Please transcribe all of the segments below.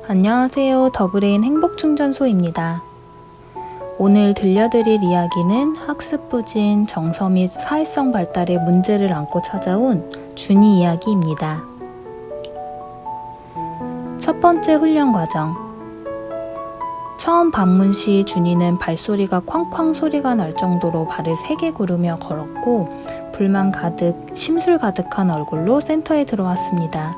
안녕하세요. 더브레인 행복충전소입니다. 오늘 들려드릴 이야기는 학습부진, 정서 및 사회성 발달의 문제를 안고 찾아온 준이 이야기입니다. 첫 번째 훈련 과정. 처음 방문 시 준이는 발소리가 쾅쾅 소리가 날 정도로 발을 3개 구르며 걸었고 불만 가득, 심술 가득한 얼굴로 센터에 들어왔습니다.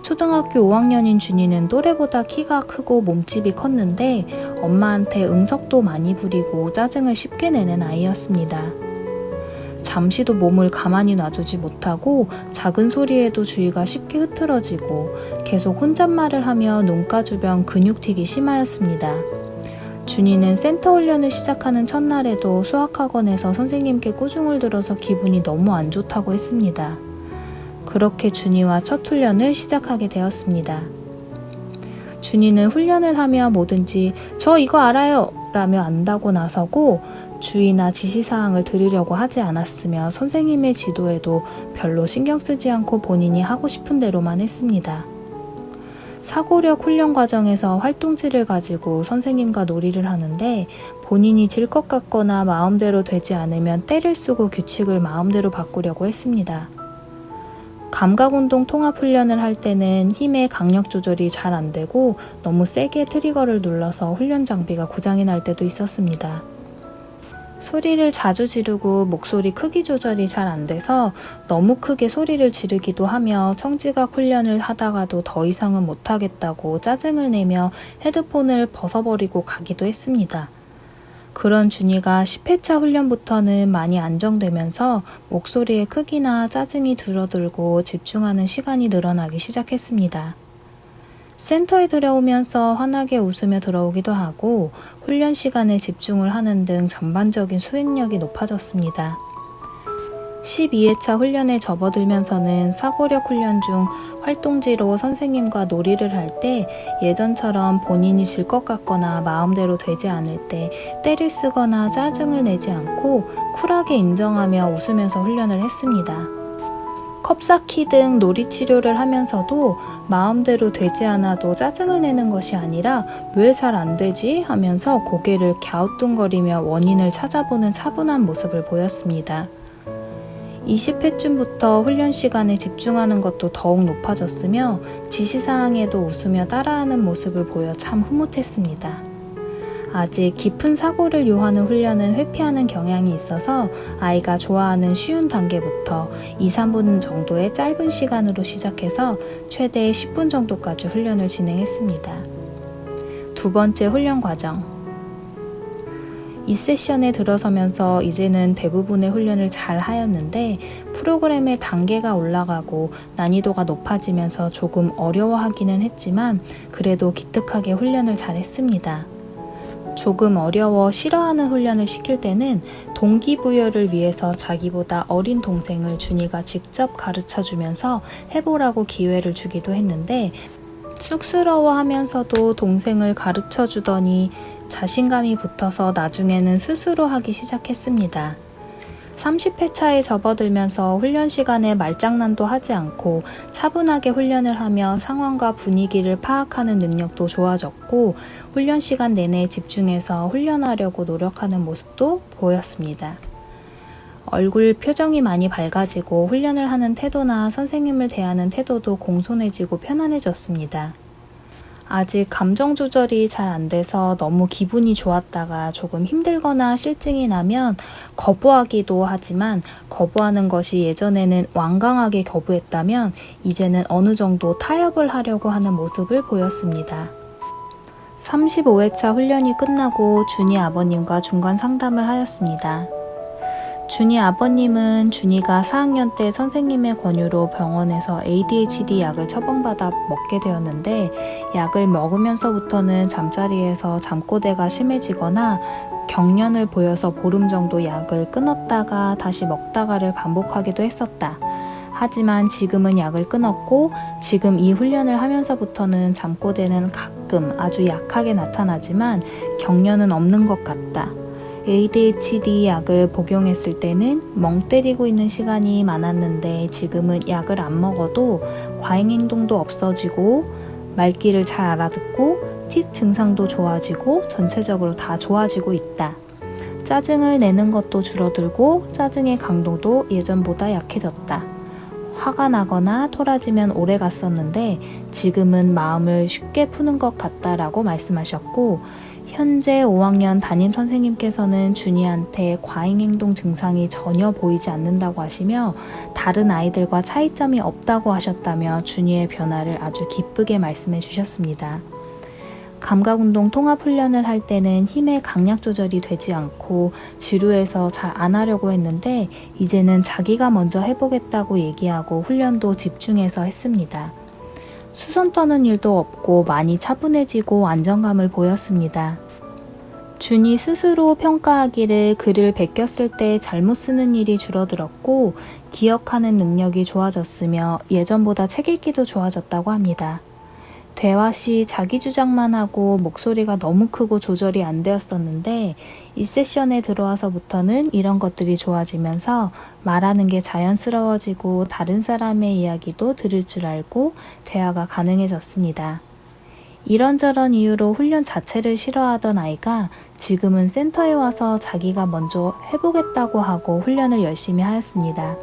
초등학교 5학년인 준이는 또래보다 키가 크고 몸집이 컸는데 엄마한테 응석도 많이 부리고 짜증을 쉽게 내는 아이였습니다. 잠시도 몸을 가만히 놔두지 못하고 작은 소리에도 주의가 쉽게 흐트러지고 계속 혼잣말을 하며 눈가 주변 근육튀기 심하였습니다. 준이는 센터 훈련을 시작하는 첫날에도 수학학원에서 선생님께 꾸중을 들어서 기분이 너무 안 좋다고 했습니다. 그렇게 준이와 첫 훈련을 시작하게 되었습니다. 준이는 훈련을 하며 뭐든지 저 이거 알아요! 라며 안다고 나서고 주의나 지시사항을 들으려고 하지 않았으며 선생님의 지도에도 별로 신경 쓰지 않고 본인이 하고 싶은 대로만 했습니다. 사고력 훈련 과정에서 활동지를 가지고 선생님과 놀이를 하는데 본인이 질 것 같거나 마음대로 되지 않으면 떼를 쓰고 규칙을 마음대로 바꾸려고 했습니다. 감각운동 통합훈련을 할 때는 힘의 강력 조절이 잘 안되고 너무 세게 트리거를 눌러서 훈련 장비가 고장이 날 때도 있었습니다. 소리를 자주 지르고 목소리 크기 조절이 잘 안돼서 너무 크게 소리를 지르기도 하며 청지각 훈련을 하다가도 더 이상은 못하겠다고 짜증을 내며 헤드폰을 벗어버리고 가기도 했습니다. 그런 준이가 10회차 훈련부터는 많이 안정되면서 목소리의 크기나 짜증이 줄어들고 집중하는 시간이 늘어나기 시작했습니다. 센터에 들어오면서 환하게 웃으며 들어오기도 하고 훈련 시간에 집중을 하는 등 전반적인 수행력이 높아졌습니다. 12회차 훈련에 접어들면서는 사고력 훈련 중 활동지로 선생님과 놀이를 할 때 예전처럼 본인이 질 것 같거나 마음대로 되지 않을 때 떼를 쓰거나 짜증을 내지 않고 쿨하게 인정하며 웃으면서 훈련을 했습니다. 컵쌓기 등 놀이치료를 하면서도 마음대로 되지 않아도 짜증을 내는 것이 아니라 왜 잘 안 되지? 하면서 고개를 갸우뚱거리며 원인을 찾아보는 차분한 모습을 보였습니다. 20회쯤부터 훈련 시간에 집중하는 것도 더욱 높아졌으며 지시사항에도 웃으며 따라하는 모습을 보여 참 흐뭇했습니다. 아직 깊은 사고를 요하는 훈련은 회피하는 경향이 있어서 아이가 좋아하는 쉬운 단계부터 2-3분 정도의 짧은 시간으로 시작해서 최대 10분 정도까지 훈련을 진행했습니다. 두 번째 훈련 과정. 이 세션에 들어서면서 이제는 대부분의 훈련을 잘 하였는데 프로그램의 단계가 올라가고 난이도가 높아지면서 조금 어려워하기는 했지만 그래도 기특하게 훈련을 잘 했습니다. 조금 어려워 싫어하는 훈련을 시킬 때는 동기부여를 위해서 자기보다 어린 동생을 준이가 직접 가르쳐주면서 해보라고 기회를 주기도 했는데 쑥스러워하면서도 동생을 가르쳐주더니 자신감이 붙어서 나중에는 스스로 하기 시작했습니다. 30회차에 접어들면서 훈련 시간에 말장난도 하지 않고 차분하게 훈련을 하며 상황과 분위기를 파악하는 능력도 좋아졌고 훈련 시간 내내 집중해서 훈련하려고 노력하는 모습도 보였습니다. 얼굴 표정이 많이 밝아지고 훈련을 하는 태도나 선생님을 대하는 태도도 공손해지고 편안해졌습니다. 아직 감정 조절이 잘 안 돼서 너무 기분이 좋았다가 조금 힘들거나 실증이 나면 거부하기도 하지만 거부하는 것이 예전에는 완강하게 거부했다면 이제는 어느 정도 타협을 하려고 하는 모습을 보였습니다. 35회차 훈련이 끝나고 준이 아버님과 중간 상담을 하였습니다. 준이 아버님은 준이가 4학년 때 선생님의 권유로 병원에서 ADHD 약을 처방받아 먹게 되었는데 약을 먹으면서부터는 잠자리에서 잠꼬대가 심해지거나 경련을 보여서 보름 정도 약을 끊었다가 다시 먹다가를 반복하기도 했었다. 하지만 지금은 약을 끊었고 지금 이 훈련을 하면서부터는 잠꼬대는 가끔 아주 약하게 나타나지만 경련은 없는 것 같다. ADHD 약을 복용했을 때는 멍 때리고 있는 시간이 많았는데 지금은 약을 안 먹어도 과잉행동도 없어지고 말귀를 잘 알아듣고 틱 증상도 좋아지고 전체적으로 다 좋아지고 있다. 짜증을 내는 것도 줄어들고 짜증의 강도도 예전보다 약해졌다. 화가 나거나 토라지면 오래 갔었는데 지금은 마음을 쉽게 푸는 것 같다라고 말씀하셨고, 현재 5학년 담임 선생님께서는 준이한테 과잉행동 증상이 전혀 보이지 않는다고 하시며 다른 아이들과 차이점이 없다고 하셨다며 준이의 변화를 아주 기쁘게 말씀해 주셨습니다. 감각운동 통합훈련을 할 때는 힘의 강약 조절이 되지 않고 지루해서 잘 안 하려고 했는데 이제는 자기가 먼저 해보겠다고 얘기하고 훈련도 집중해서 했습니다. 수선 떠는 일도 없고 많이 차분해지고 안정감을 보였습니다. 준이 스스로 평가하기를 글을 베꼈을 때 잘못 쓰는 일이 줄어들었고 기억하는 능력이 좋아졌으며 예전보다 책 읽기도 좋아졌다고 합니다. 대화 시 자기 주장만 하고 목소리가 너무 크고 조절이 안 되었었는데 이 세션에 들어와서부터는 이런 것들이 좋아지면서 말하는 게 자연스러워지고 다른 사람의 이야기도 들을 줄 알고 대화가 가능해졌습니다. 이런저런 이유로 훈련 자체를 싫어하던 아이가 지금은 센터에 와서 자기가 먼저 해보겠다고 하고 훈련을 열심히 하였습니다.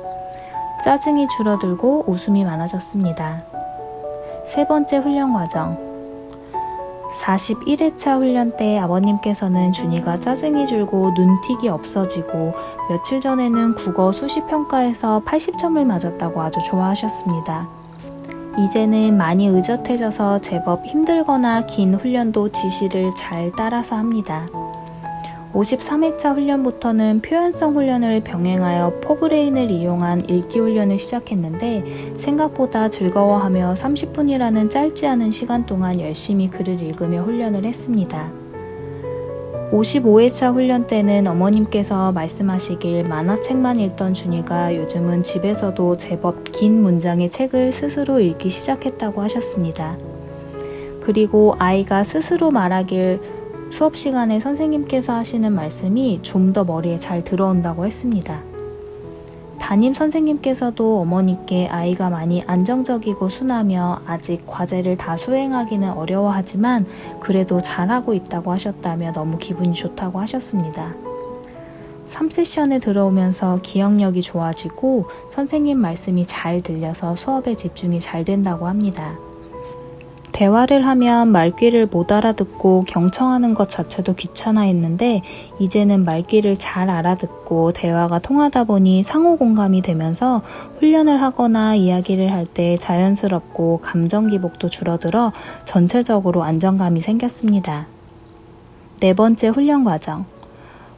짜증이 줄어들고 웃음이 많아졌습니다. 세 번째 훈련 과정. 41회차 훈련 때 아버님께서는 준이가 짜증이 줄고 눈틱이 없어지고 며칠 전에는 국어 수시 평가에서 80점을 맞았다고 아주 좋아하셨습니다. 이제는 많이 의젓해져서 제법 힘들거나 긴 훈련도 지시를 잘 따라서 합니다. 53회차 훈련부터는 표현성 훈련을 병행하여 포브레인을 이용한 읽기 훈련을 시작했는데 생각보다 즐거워하며 30분이라는 짧지 않은 시간 동안 열심히 글을 읽으며 훈련을 했습니다. 55회차 훈련 때는 어머님께서 말씀하시길 만화책만 읽던 준이가 요즘은 집에서도 제법 긴 문장의 책을 스스로 읽기 시작했다고 하셨습니다. 그리고 아이가 스스로 말하길 수업 시간에 선생님께서 하시는 말씀이 좀 더 머리에 잘 들어온다고 했습니다. 담임 선생님께서도 어머니께 아이가 많이 안정적이고 순하며 아직 과제를 다 수행하기는 어려워하지만 그래도 잘하고 있다고 하셨다며 너무 기분이 좋다고 하셨습니다. 3세션에 들어오면서 기억력이 좋아지고 선생님 말씀이 잘 들려서 수업에 집중이 잘 된다고 합니다. 대화를 하면 말귀를 못 알아듣고 경청하는 것 자체도 귀찮아 했는데 이제는 말귀를 잘 알아듣고 대화가 통하다 보니 상호 공감이 되면서 훈련을 하거나 이야기를 할 때 자연스럽고 감정 기복도 줄어들어 전체적으로 안정감이 생겼습니다. 네 번째 훈련 과정.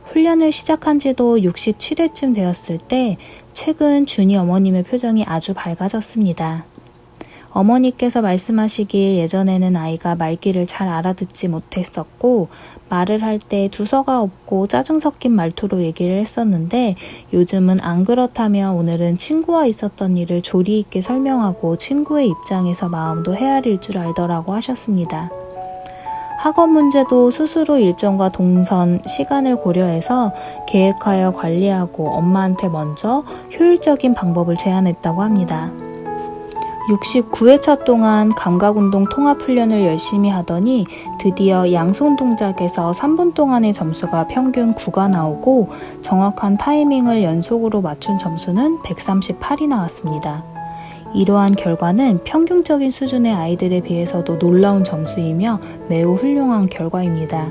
훈련을 시작한 지도 67회쯤 되었을 때 최근 준이 어머님의 표정이 아주 밝아졌습니다. 어머니께서 말씀하시길 예전에는 아이가 말귀를 잘 알아듣지 못했었고 말을 할 때 두서가 없고 짜증 섞인 말투로 얘기를 했었는데 요즘은 안 그렇다며 오늘은 친구와 있었던 일을 조리 있게 설명하고 친구의 입장에서 마음도 헤아릴 줄 알더라고 하셨습니다. 학업 문제도 스스로 일정과 동선, 시간을 고려해서 계획하여 관리하고 엄마한테 먼저 효율적인 방법을 제안했다고 합니다. 69회차 동안 감각운동 통합훈련을 열심히 하더니 드디어 양손 동작에서 3분 동안의 점수가 평균 9가 나오고 정확한 타이밍을 연속으로 맞춘 점수는 138이 나왔습니다. 이러한 결과는 평균적인 수준의 아이들에 비해서도 놀라운 점수이며 매우 훌륭한 결과입니다.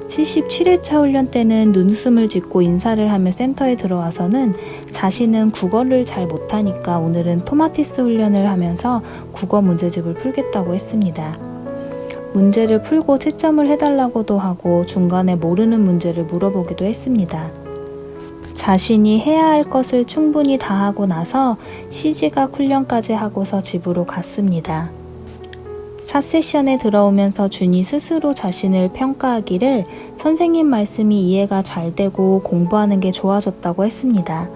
77회차 훈련 때는 눈웃음을 짓고 인사를 하며 센터에 들어와서는 자신은 국어를 잘 못하니까 오늘은 토마티스 훈련을 하면서 국어 문제집을 풀겠다고 했습니다. 문제를 풀고 채점을 해달라고도 하고 중간에 모르는 문제를 물어보기도 했습니다. 자신이 해야 할 것을 충분히 다 하고 나서 시지각 훈련까지 하고서 집으로 갔습니다. 4세션에 들어오면서 준이 스스로 자신을 평가하기를 선생님 말씀이 이해가 잘 되고 공부하는 게 좋아졌다고 했습니다.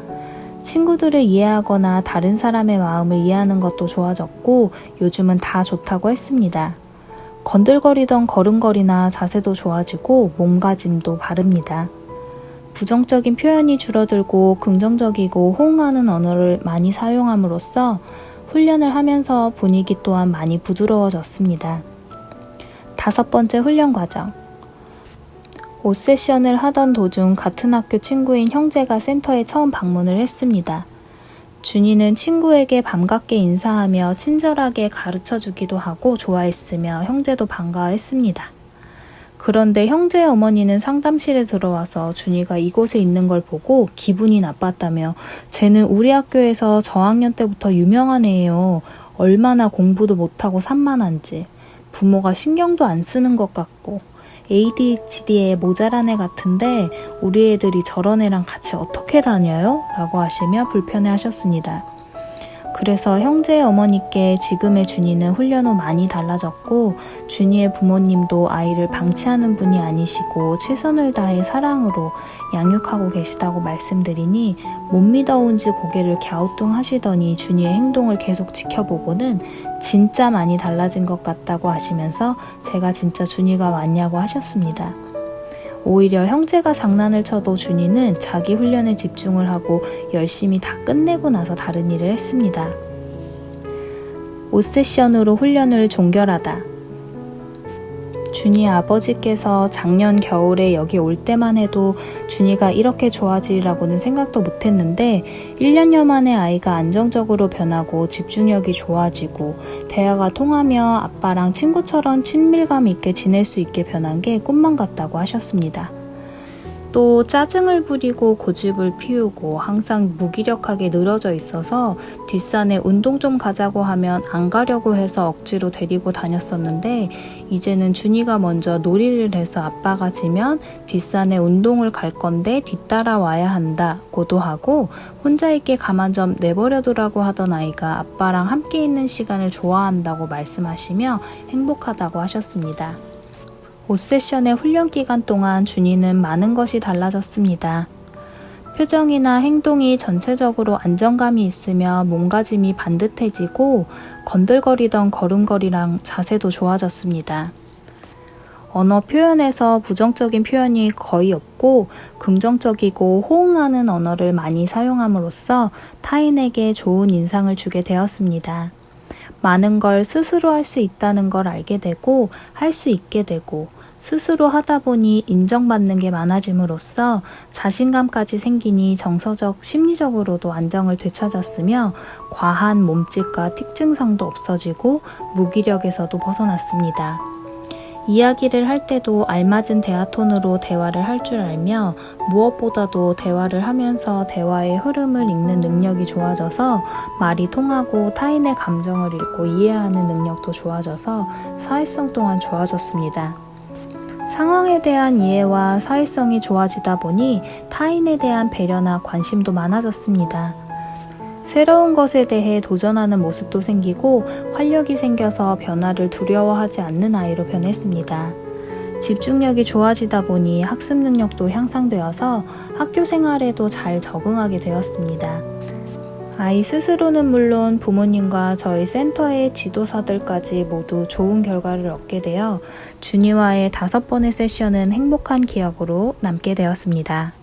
친구들을 이해하거나 다른 사람의 마음을 이해하는 것도 좋아졌고 요즘은 다 좋다고 했습니다. 건들거리던 걸음걸이나 자세도 좋아지고 몸가짐도 바릅니다. 부정적인 표현이 줄어들고 긍정적이고 호응하는 언어를 많이 사용함으로써 훈련을 하면서 분위기 또한 많이 부드러워졌습니다. 5번째 훈련 과정. 5세션을 하던 도중 같은 학교 친구인 형제가 센터에 처음 방문을 했습니다. 준이는 친구에게 반갑게 인사하며 친절하게 가르쳐주기도 하고 좋아했으며 형제도 반가워했습니다. 그런데 형제의 어머니는 상담실에 들어와서 준이가 이곳에 있는 걸 보고 기분이 나빴다며 쟤는 우리 학교에서 저학년 때부터 유명한 애예요. 얼마나 공부도 못하고 산만한지. 부모가 신경도 안 쓰는 것 같고 ADHD에 모자란 애 같은데 우리 애들이 저런 애랑 같이 어떻게 다녀요? 라고 하시며 불편해 하셨습니다. 그래서 형제의 어머니께 지금의 준이는 훈련 후 많이 달라졌고 준이의 부모님도 아이를 방치하는 분이 아니시고 최선을 다해 사랑으로 양육하고 계시다고 말씀드리니 못 믿어온지 고개를 갸우뚱하시더니 준이의 행동을 계속 지켜보고는 진짜 많이 달라진 것 같다고 하시면서 제가 진짜 준이가 맞냐고 하셨습니다. 오히려 형제가 장난을 쳐도 준이는 자기 훈련에 집중을 하고 열심히 다 끝내고 나서 다른 일을 했습니다. 5세션으로 훈련을 종결하다. 준이 아버지께서 작년 겨울에 여기 올 때만 해도 준이가 이렇게 좋아지리라고는 생각도 못했는데 1년여 만에 아이가 안정적으로 변하고 집중력이 좋아지고 대화가 통하며 아빠랑 친구처럼 친밀감 있게 지낼 수 있게 변한 게 꿈만 같다고 하셨습니다. 또 짜증을 부리고 고집을 피우고 항상 무기력하게 늘어져 있어서 뒷산에 운동 좀 가자고 하면 안 가려고 해서 억지로 데리고 다녔었는데 이제는 준이가 먼저 놀이를 해서 아빠가 지면 뒷산에 운동을 갈 건데 뒤따라와야 한다고도 하고 혼자 있게 가만 좀 내버려두라고 하던 아이가 아빠랑 함께 있는 시간을 좋아한다고 말씀하시며 행복하다고 하셨습니다. 5세션의 훈련 기간 동안 준이는 많은 것이 달라졌습니다. 표정이나 행동이 전체적으로 안정감이 있으며 몸가짐이 반듯해지고 건들거리던 걸음걸이랑 자세도 좋아졌습니다. 언어 표현에서 부정적인 표현이 거의 없고 긍정적이고 호응하는 언어를 많이 사용함으로써 타인에게 좋은 인상을 주게 되었습니다. 많은 걸 스스로 할 수 있다는 걸 알게 되고 할 수 있게 되고 스스로 하다 보니 인정받는 게 많아짐으로써 자신감까지 생기니 정서적, 심리적으로도 안정을 되찾았으며 과한 몸짓과 특증상도 없어지고 무기력에서도 벗어났습니다. 이야기를 할 때도 알맞은 대화 톤으로 대화를 할 줄 알며 무엇보다도 대화를 하면서 대화의 흐름을 읽는 능력이 좋아져서 말이 통하고 타인의 감정을 읽고 이해하는 능력도 좋아져서 사회성 또한 좋아졌습니다. 상황에 대한 이해와 사회성이 좋아지다 보니 타인에 대한 배려나 관심도 많아졌습니다. 새로운 것에 대해 도전하는 모습도 생기고 활력이 생겨서 변화를 두려워하지 않는 아이로 변했습니다. 집중력이 좋아지다 보니 학습 능력도 향상되어서 학교 생활에도 잘 적응하게 되었습니다. 아이 스스로는 물론 부모님과 저희 센터의 지도사들까지 모두 좋은 결과를 얻게 되어 준이와의 5번의 세션은 행복한 기억으로 남게 되었습니다.